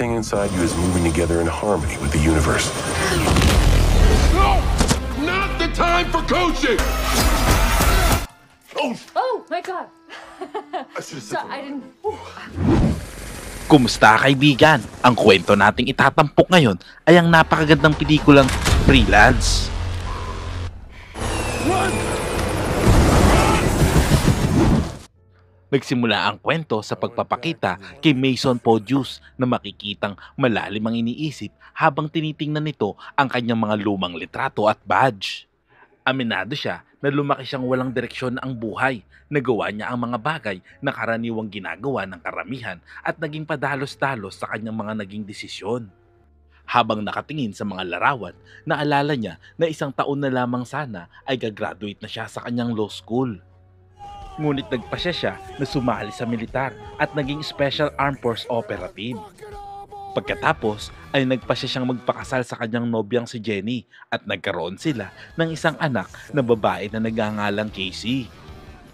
everything inside you is moving together in harmony with the universe. No! Not the time for coaching! Oh my God! So I didn't... Kumusta kaibigan? Ang kwento nating itatampok ngayon ay ang napakagandang pelikulang Freelance. Nagsimula ang kwento sa pagpapakita kay Mason Podius na makikitang malalim ang iniisip habang tinitingnan nito ang kanyang mga lumang litrato at badge. Aminado siya na lumaki siyang walang direksyon ang buhay. Nagawa niya ang mga bagay na karaniwang ginagawa ng karamihan at naging padalos-dalos sa kanyang mga naging desisyon. Habang nakatingin sa mga larawan, naalala niya na 1 taon na lamang sana ay gagraduate na siya sa kanyang law school. Ngunit nagpasya siya na sumali sa militar at naging Special Armed Force Operative. Pagkatapos ay nagpasya siyang magpakasal sa kanyang nobyang si Jenny at nagkaroon sila ng isang anak na babae na nagngangalang Casey.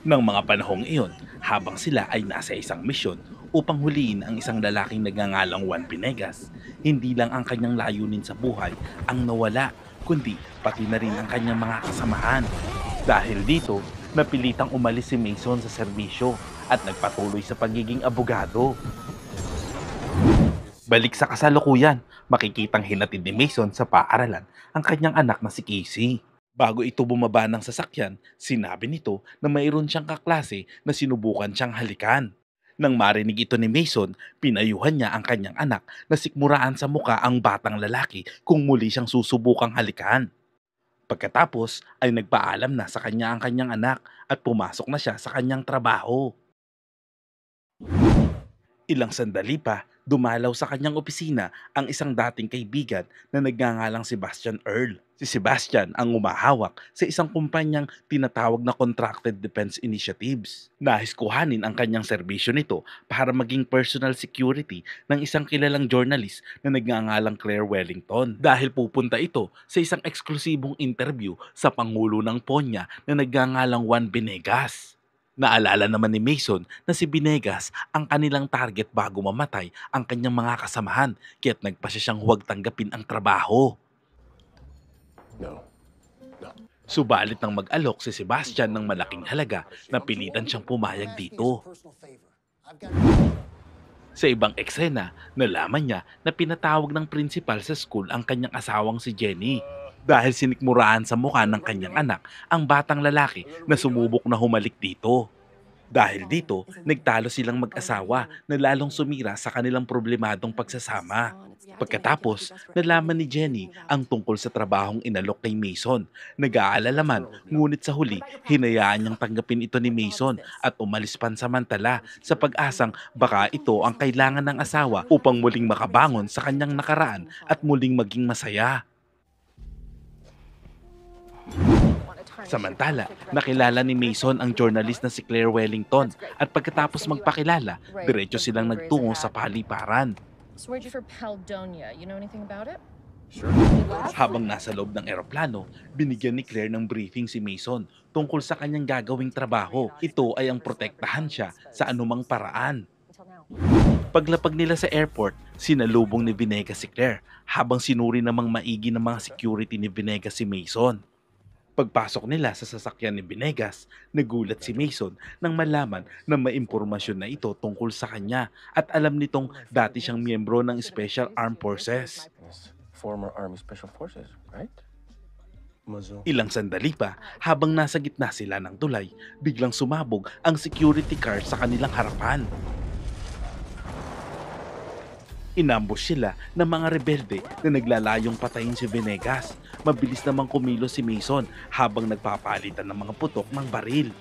Nang mga panahong iyon, habang sila ay nasa isang misyon upang huliin ang isang lalaking nagngangalang Juan Venegas, hindi lang ang kanyang layunin sa buhay ang nawala, kundi pati na rin ang kanyang mga kasamahan. Dahil dito, napilitang umalis si Mason sa serbisyo at nagpatuloy sa pagiging abogado. Balik sa kasalukuyan, makikitang hinatid ni Mason sa paaralan ang kanyang anak na si Casey. Bago ito bumaba ng sasakyan, sinabi nito na mayroon siyang kaklase na sinubukan siyang halikan. Nang marinig ito ni Mason, pinayuhan niya ang kanyang anak na sikmuraan sa muka ang batang lalaki kung muli siyang susubukang halikan. Pagkatapos ay nagpaalam na sa kanya ang kanyang anak at pumasok na siya sa kanyang trabaho. Ilang sandali pa, dumalaw sa kanyang opisina ang isang dating kaibigan na nagngangalang Sebastian Earl. Si Sebastian ang umahawak sa isang kumpanyang tinatawag na Contracted Defense Initiatives. Nais kuhanin ang kanyang serbisyo nito para maging personal security ng isang kilalang journalist na nagngangalang Claire Wellington. Dahil pupunta ito sa isang eksklusibong interview sa Pangulo ng Ponya na nagngangalang Juan Venegas. Naalala naman ni Mason na si Venegas ang kanilang target bago mamatay ang kanyang mga kasamahan, kaya't nagpasya siyang huwag tanggapin ang trabaho. No. Subalit nang mag-alok si Sebastian ng malaking halaga, napilitan siyang pumayag dito. Sa ibang eksena, nalaman niya na pinatawag ng principal sa school ang kanyang asawang si Jenny. Dahil sinikmuraan sa mukha ng kanyang anak ang batang lalaki na sumubok na humalik dito. Dahil dito, nagtalo silang mag-asawa na lalong sumira sa kanilang problemadong pagsasama. Pagkatapos, nalaman ni Jenny ang tungkol sa trabahong inalok kay Mason. Nag-aalala man, ngunit sa huli, hinayaan niyang tanggapin ito ni Mason at umalis pansamantala sa pag-asang baka ito ang kailangan ng asawa upang muling makabangon sa kanyang nakaraan at muling maging masaya. Samantala, nakilala ni Mason ang journalist na si Claire Wellington at pagkatapos magpakilala, diretso silang nagtungo sa paliparan. Habang nasa loob ng eroplano, binigyan ni Claire ng briefing si Mason tungkol sa kanyang gagawing trabaho. Ito ay ang protektahan siya sa anumang paraan. Paglapag nila sa airport, sinalubong ni Venegas si Claire habang sinuri namang maigi ng mga security ni Venegas si Mason. Pagpasok nila sa sasakyan ni Venegas, nagulat si Mason nang malaman na may impormasyon na ito tungkol sa kanya at alam nitong dati siyang miyembro ng Special Armed Forces. Former Army Special Forces, right? Ilang sandali pa, habang nasa gitna sila ng tulay, biglang sumabog ang security car sa kanilang harapan. Inambush sila ng mga rebelde na naglalayong patayin si Venegas. Mabilis namang kumilos si Mason habang nagpapalitan ng mga putok ng baril.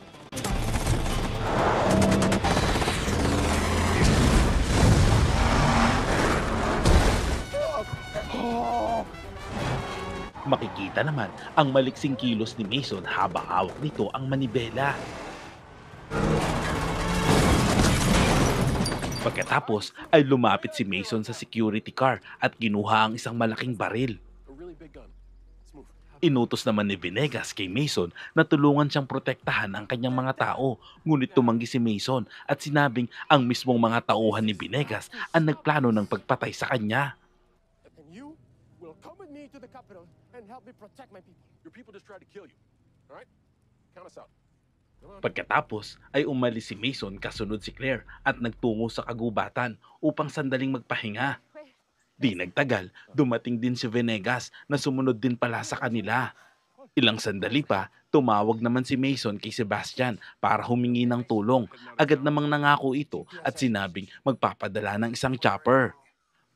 Makikita naman ang maliksing kilos ni Mason habang hawak nito ang manibela. Pagkatapos ay lumapit si Mason sa security car at kinuha ang isang malaking baril. Inutos naman ni Venegas kay Mason na tulungan siyang protektahan ang kanyang mga tao. Ngunit tumanggi si Mason at sinabing ang mismong mga tauhan ni Venegas ang nagplano ng pagpatay sa kanya. And you will come with me to the capital and help me protect my people. Your people just tried to kill you. All right? Count us out. Pagkatapos ay umalis si Mason kasunod si Claire at nagtungo sa kagubatan upang sandaling magpahinga. Di nagtagal, dumating din si Venegas na sumunod din pala sa kanila. Ilang sandali pa, tumawag naman si Mason kay Sebastian para humingi ng tulong. Agad namang nangako ito at sinabing magpapadala ng isang chopper.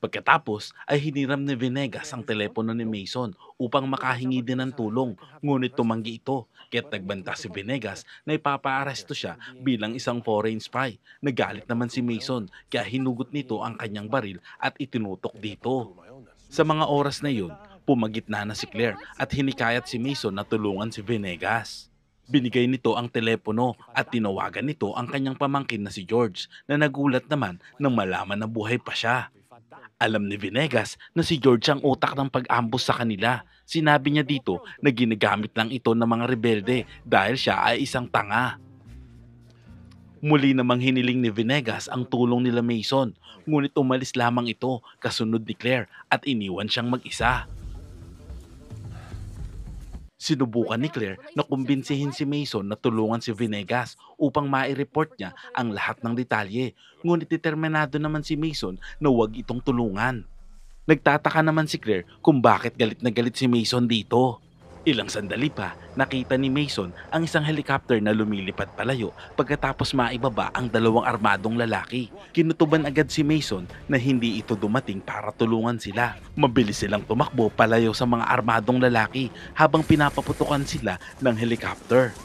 Pagkatapos ay hiniram ni Venegas ang telepono ni Mason upang makahingi din ng tulong, ngunit tumanggi ito. Kaya't nagbanta si Venegas na ipapaaresto siya bilang isang foreign spy. Nagalit naman si Mason kaya hinugot nito ang kanyang baril at itinutok dito. Sa mga oras na yun, pumagitna na si Claire at hinikayat si Mason na tulungan si Venegas. Binigay nito ang telepono at tinawagan nito ang kanyang pamangkin na si George na nagulat naman nang malaman na buhay pa siya. Alam ni Venegas na si George ang utak ng pag-ambush sa kanila. Sinabi niya dito na ginagamit lang ito ng mga rebelde dahil siya ay isang tanga. Muli namang hiniling ni Venegas ang tulong nila Mason, ngunit umalis lamang ito kasunod ni Claire at iniwan siyang mag-isa. Sinubukan ni Claire na kumbinsihin si Mason na tulungan si Venegas upang mai-report niya ang lahat ng detalye. Ngunit determinado naman si Mason na huwag itong tulungan. Nagtataka naman si Claire kung bakit galit na galit si Mason dito. Ilang sandali pa, nakita ni Mason ang isang helicopter na lumilipad palayo pagkatapos maibaba ang dalawang armadong lalaki. Kinutuban agad si Mason na hindi ito dumating para tulungan sila. Mabilis silang tumakbo palayo sa mga armadong lalaki habang pinapaputukan sila ng helicopter.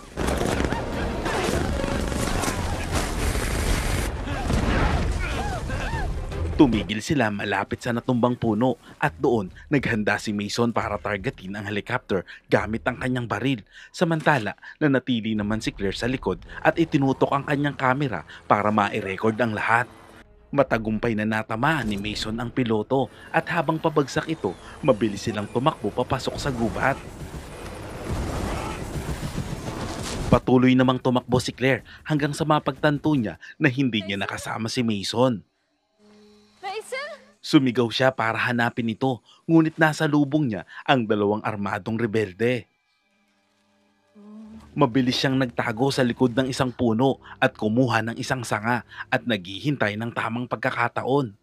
Tumigil sila malapit sa natumbang puno at doon naghanda si Mason para targetin ang helicopter gamit ang kanyang baril. Samantala, nanatili naman si Claire sa likod at itinutok ang kanyang kamera para ma-record ang lahat. Matagumpay na natamaan ni Mason ang piloto at habang pabagsak ito, mabilis silang tumakbo papasok sa gubat. Patuloy namang tumakbo si Claire hanggang sa mapagtanto niya na hindi niya nakasama si Mason. Mason? Sumigaw siya para hanapin ito, ngunit nasa lubong niya ang dalawang armadong rebelde. Mabilis siyang nagtago sa likod ng isang puno at kumuha ng isang sanga at naghihintay ng tamang pagkakataon.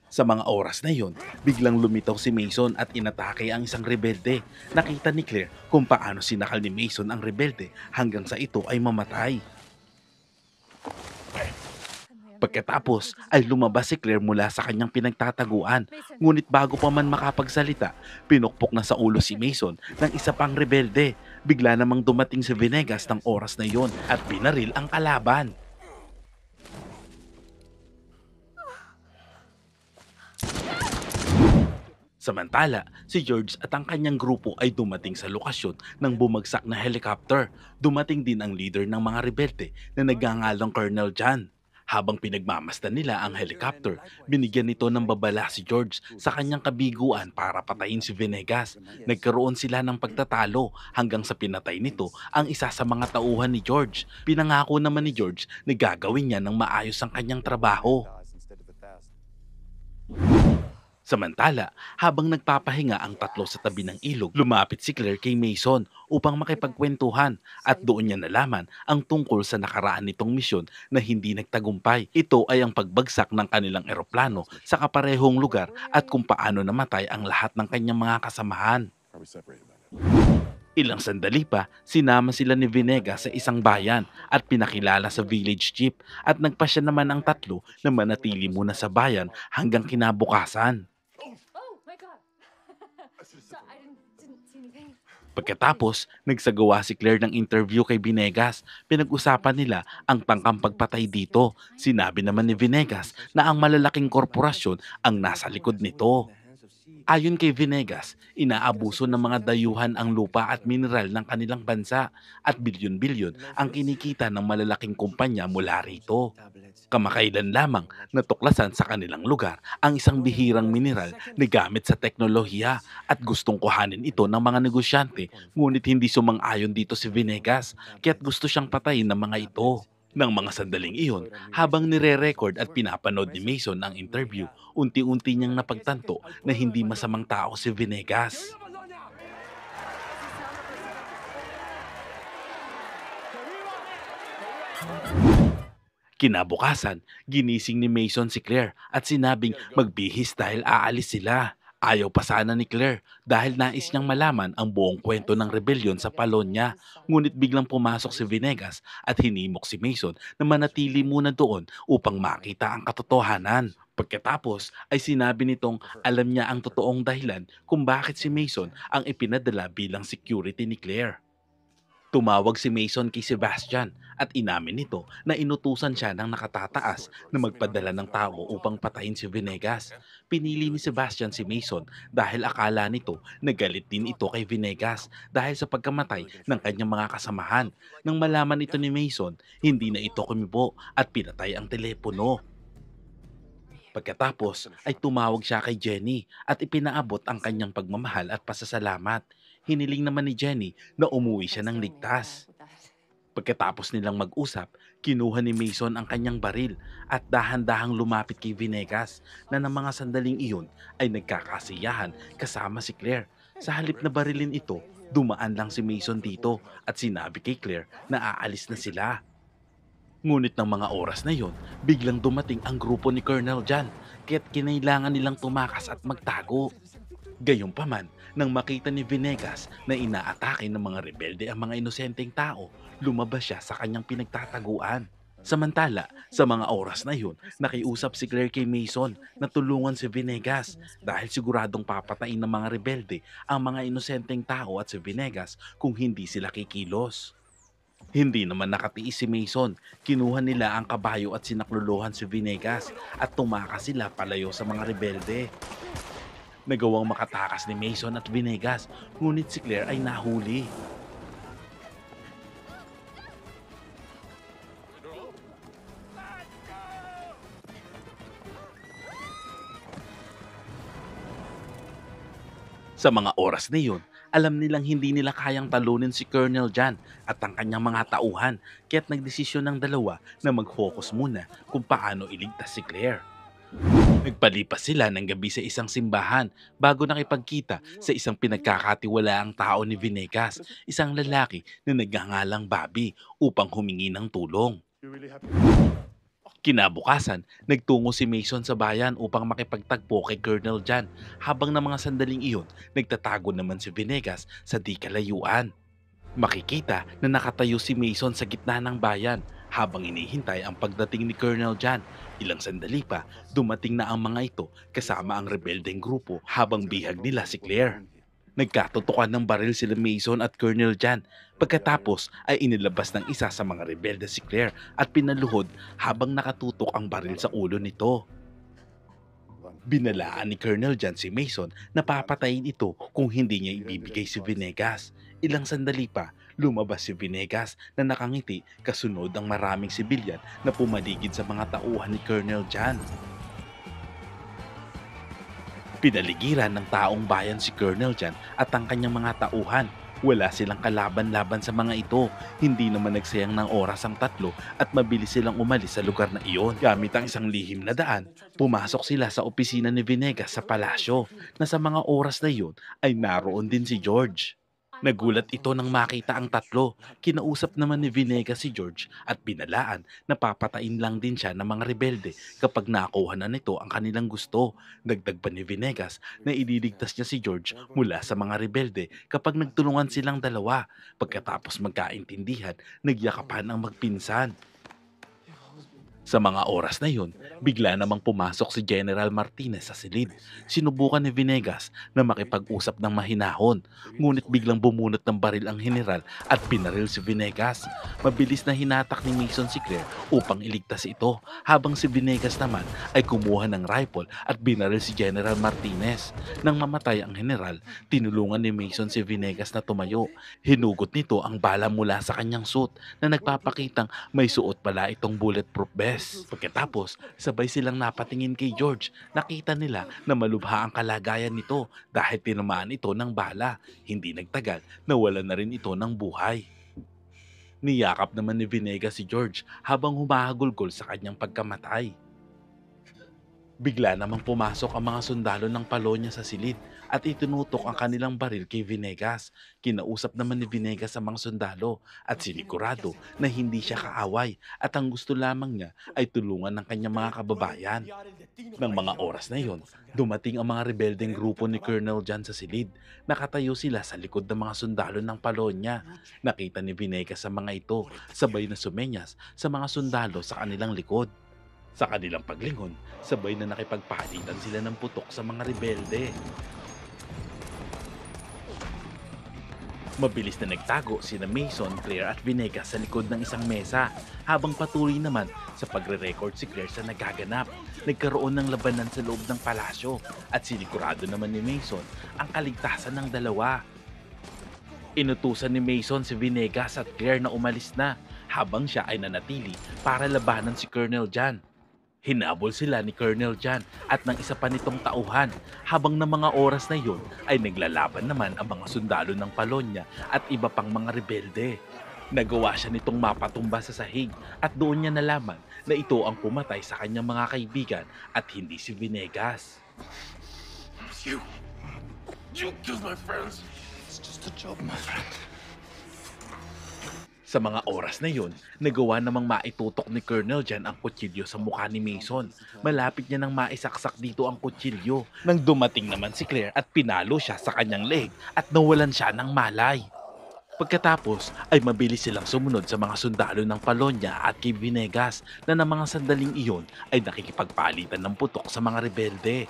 Sa mga oras na yon, biglang lumitaw si Mason at inatake ang isang rebelde. Nakita ni Claire kung paano sinakal ni Mason ang rebelde hanggang sa ito ay mamatay. Pagkatapos ay lumabas si Claire mula sa kanyang pinagtataguan. Ngunit bago pa man makapagsalita, pinukpok na sa ulo si Mason ng isa pang rebelde. Bigla namang dumating si Venegas ng oras na yon at binaril ang kalaban. Samantala, si George at ang kanyang grupo ay dumating sa lokasyon ng bumagsak na helicopter. Dumating din ang leader ng mga rebelde na nagngangalang Colonel John. Habang pinagmamasdan nila ang helicopter, binigyan nito ng babala si George sa kanyang kabiguan para patayin si Venegas. Nagkaroon sila ng pagtatalo hanggang sa pinatay nito ang isa sa mga tauhan ni George. Pinangako naman ni George na gagawin niya ng maayos ang kanyang trabaho. Samantala, habang nagpapahinga ang tatlo sa tabi ng ilog, lumapit si Claire kay Mason upang makipagkwentuhan at doon niya nalaman ang tungkol sa nakaraan nitong misyon na hindi nagtagumpay. Ito ay ang pagbagsak ng kanilang eroplano sa kaparehong lugar at kung paano namatay ang lahat ng kanyang mga kasamahan. Ilang sandali pa, sinama sila ni Venegas sa isang bayan at pinakilala sa village chief at nagpasya naman ang tatlo na manatili muna sa bayan hanggang kinabukasan. Oh my God. So I didn't see anything. Pagkatapos, nagsagawa si Claire ng interview kay Venegas. Pinag-usapan nila ang tangkang pagpatay dito. Sinabi naman ni Venegas na ang malalaking korporasyon ang nasa likod nito. Ayon kay Venegas, inaabuso ng mga dayuhan ang lupa at mineral ng kanilang bansa at bilyon-bilyon ang kinikita ng malalaking kumpanya mula rito. Kamakailan lamang natuklasan sa kanilang lugar ang isang bihirang mineral na gamit sa teknolohiya at gustong kuhanin ito ng mga negosyante, ngunit hindi sumang-ayon dito si Venegas kaya't gusto siyang patayin ng mga ito. Nang mga sandaling iyon, habang nire-record at pinapanood ni Mason ang interview, unti-unti niyang napagtanto na hindi masamang tao si Venegas. Kinabukasan, ginising ni Mason si Claire at sinabing magbihis dahil aalis sila. Ayaw pa sana ni Claire dahil nais niyang malaman ang buong kwento ng rebellion sa Palonia. Ngunit biglang pumasok si Venegas at hinimok si Mason na manatili muna doon upang makita ang katotohanan. Pagkatapos ay sinabi nitong alam niya ang totoong dahilan kung bakit si Mason ang ipinadala bilang security ni Claire. Tumawag si Mason kay Sebastian at inamin nito na inutusan siya ng nakatataas na magpadala ng tao upang patayin si Venegas. Pinili ni Sebastian si Mason dahil akala nito na galit din ito kay Venegas dahil sa pagkamatay ng kanyang mga kasamahan. Nang malaman ito ni Mason, hindi na ito kumibo at pinatay ang telepono. Pagkatapos ay tumawag siya kay Jenny at ipinaabot ang kanyang pagmamahal at pasasalamat. Hiniling naman ni Jenny na umuwi siya ng ligtas. Pagkatapos nilang mag-usap, kinuha ni Mason ang kanyang baril at dahan-dahang lumapit kay Venegas na ng mga sandaling iyon ay nagkakasiyahan kasama si Claire. Sa halip na barilin ito, dumaan lang si Mason dito at sinabi kay Claire na aalis na sila. Ngunit ng mga oras na yon, biglang dumating ang grupo ni Colonel John kaya't kinailangan nilang tumakas at magtago. Gayunpaman, nang makita ni Venegas na inaatake ng mga rebelde ang mga inosenteng tao, lumabas siya sa kanyang pinagtataguan. Samantala, sa mga oras na yun, nakiusap si Claire kay Mason na tulungan si Venegas dahil siguradong papatayin ng mga rebelde ang mga inosenteng tao at si Venegas kung hindi sila kikilos. Hindi naman nakatiis si Mason, kinuha nila ang kabayo at sinakluluhan si Venegas at tumakas sila palayo sa mga rebelde. Nagawang makatakas ni Mason at Venegas, ngunit si Claire ay nahuli. Sa mga oras na yun, alam nilang hindi nila kayang talunin si Colonel John at ang kanyang mga tauhan, kaya't nagdesisyon ng dalawa na mag-focus muna kung paano iligtas si Claire. Nagpalipas sila ng gabi sa isang simbahan bago nakipagkita sa isang pinagkakatiwalaang tao ni Venegas, isang lalaki na nagngangalang Bobby upang humingi ng tulong. Kinabukasan, nagtungo si Mason sa bayan upang makipagtagpo kay Colonel John habang ng mga sandaling iyon, nagtatago naman si Venegas sa di kalayuan. Makikita na nakatayo si Mason sa gitna ng bayan habang inihintay ang pagdating ni Colonel John. Ilang sandali pa, dumating na ang mga ito kasama ang rebeldeng grupo habang bihag nila si Claire. Nagkatutukan ng baril sila Mason at Colonel John. Pagkatapos ay inilabas ng isa sa mga rebelde si Claire at pinaluhod habang nakatutok ang baril sa ulo nito. Binalaan ni Colonel John si Mason na papatayin ito kung hindi niya ibibigay si Venegas. Ilang sandali pa, lumabas si Venegas na nakangiti kasunod ang maraming sibilyan na pumaligid sa mga tauhan ni Colonel John. Pinaligiran ng taong bayan si Colonel John at ang kanyang mga tauhan. Wala silang kalaban-laban sa mga ito. Hindi naman nagsayang ng oras ang tatlo at mabilis silang umalis sa lugar na iyon. Gamit ang isang lihim na daan, pumasok sila sa opisina ni Venegas sa palasyo na sa mga oras na iyon ay naroon din si George. Nagulat ito nang makita ang tatlo. Kinausap naman ni Venegas si George at binalaan na papatayin lang din siya ng mga rebelde kapag nakuha na nito ang kanilang gusto. Dagdag pa ni Venegas na ililigtas niya si George mula sa mga rebelde kapag nagtulungan silang dalawa. Pagkatapos magkaintindihan, nagyakapan ang magpinsan. Sa mga oras na yun, Bigla namang pumasok si General Martinez sa silid. Sinubukan ni Venegas na makipag-usap ng mahinahon, ngunit biglang bumunot ng baril ang general at pinaril si Venegas. Mabilis na hinatak ni Mason si Claire upang iligtas ito, habang si Venegas naman ay kumuha ng rifle at binaril si General Martinez. Nang mamatay ang general, tinulungan ni Mason si Venegas na tumayo. Hinugot nito ang bala mula sa kanyang suit na nagpapakitang may suot pala itong bulletproof vest. Pagkatapos, sabay silang napatingin kay George. Nakita nila na malubha ang kalagayan nito dahil tinamaan ito ng bala. Hindi nagtagal, nawalan na rin ito ng buhay. Niyakap naman ni Venegas si George habang humahagulgol sa kanyang pagkamatay. Bigla namang pumasok ang mga sundalo ng Polonia sa silid at itinutok ang kanilang baril kay Venegas. Kinausap naman ni Venegas ang mga sundalo at sinigurado na hindi siya kaaway at ang gusto lamang niya ay tulungan ng kanyang mga kababayan. Nang mga oras na yon, dumating ang mga rebeldeng grupo ni Colonel John sa silid. Nakatayo sila sa likod ng mga sundalo ng Polonia. Nakita ni Venegas sa mga ito, sabay na sumenyas sa mga sundalo sa kanilang likod. Sa kanilang paglingon, sabay na nakipagpalitan sila ng putok sa mga rebelde. Mabilis na nagtago sina Mason, Claire at Venegas sa likod ng isang mesa, habang patuloy naman sa pagre-record si Claire sa nagaganap. Nagkaroon ng labanan sa loob ng palasyo at sinigurado naman ni Mason ang kaligtasan ng dalawa. Inutusan ni Mason si Venegas at Claire na umalis na, habang siya ay nanatili para labanan si Colonel John. Hinabol sila ni Colonel John at ng isa pa nitong tauhan, habang ng mga oras na iyon ay naglalaban naman ang mga sundalo ng Polonia at iba pang mga rebelde. Nagawa siya nitong mapatumba sa sahig at doon niya nalaman na ito ang pumatay sa kanyang mga kaibigan at hindi si Venegas. You killed my friends. It's just a job, my friend. Sa mga oras na yun, nagawa namang maitutok ni Colonel John ang kutsilyo sa mukha ni Mason. Malapit niya nang maisaksak dito ang kutsilyo nang dumating naman si Claire at pinalo siya sa kanyang leg at nawalan siya ng malay. Pagkatapos ay mabilis silang sumunod sa mga sundalo ng Polonia at kay Venegas na ng mga sandaling iyon ay nakikipagpalitan ng putok sa mga rebelde.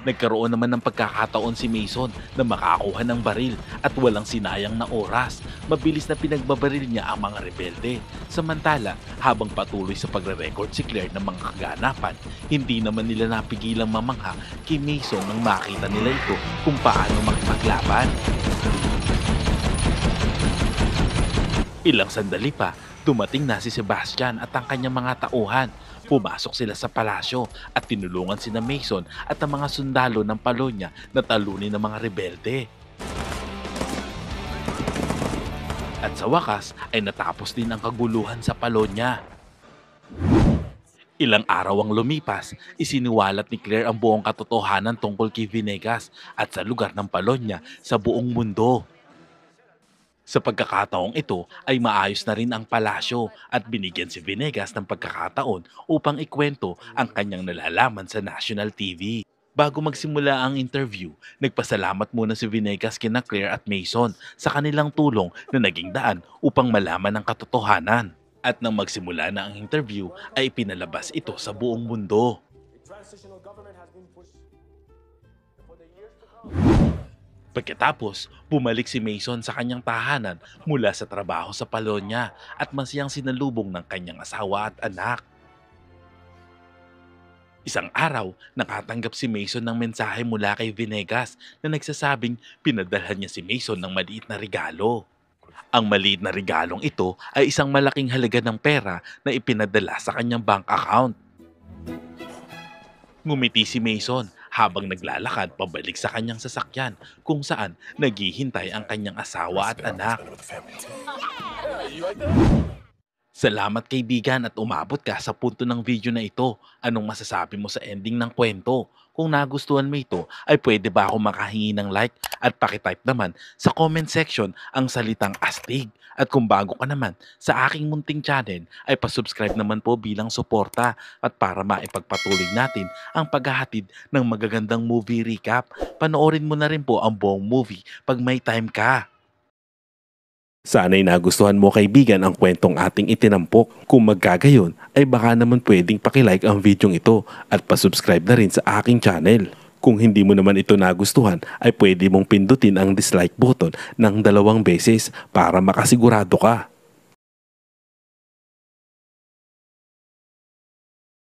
Nagkaroon naman ng pagkakataon si Mason na makakuha ng baril at walang sinayang na oras. Mabilis na pinagbabaril niya ang mga rebelde. Samantala, habang patuloy sa pagre-record si Claire ng mga kaganapan, hindi naman nila napigilang mamangha kay Mason nang makita nila ito kung paano makipaglaban. Ilang sandali pa, dumating na si Sebastian at ang kanyang mga tauhan. Pumasok sila sa palasyo at tinulungan sina Mason at ang mga sundalo ng Polonia na talunin ng mga rebelde. At sa wakas ay natapos din ang kaguluhan sa Polonia. Ilang araw ang lumipas, isiniwalat ni Claire ang buong katotohanan tungkol kay Venegas at sa lugar ng Polonia sa buong mundo. Sa pagkakataong ito ay maayos na rin ang palasyo at binigyan si Venegas ng pagkakataon upang ikwento ang kanyang nalalaman sa national TV. Bago magsimula ang interview, nagpasalamat muna si Venegas kina Claire at Mason sa kanilang tulong na naging daan upang malaman ang katotohanan. At nang magsimula na ang interview ay pinalabas ito sa buong mundo. Pagkatapos, bumalik si Mason sa kanyang tahanan mula sa trabaho sa Polonia at masiyang sinalubong ng kanyang asawa at anak. Isang araw, nakatanggap si Mason ng mensahe mula kay Venegas na nagsasabing pinadalhan niya si Mason ng maliit na regalo. Ang maliit na regalong ito ay isang malaking halaga ng pera na ipinadala sa kanyang bank account. Ngumiti si Mason habang naglalakad pabalik sa kanyang sasakyan kung saan naghihintay ang kanyang asawa at anak. Salamat kaibigan at umabot ka sa punto ng video na ito. Anong masasabi mo sa ending ng kwento? Kung nagustuhan mo ito, ay pwede ba ako makahingi ng like at pakitype naman sa comment section ang salitang astig. At kung bago ka naman sa aking munting channel, ay pasubscribe naman po bilang suporta at para maipagpatuloy natin ang paghahatid ng magagandang movie recap. Panoorin mo na rin po ang buong movie pag may time ka. Sana'y nagustuhan mo kaibigan ang kwentong ating itinampok. Kung magkagayon ay baka naman pwedeng pakilike ang videong ito at pasubscribe na rin sa aking channel. Kung hindi mo naman ito nagustuhan ay pwede mong pindutin ang dislike button ng 2 beses para makasigurado ka.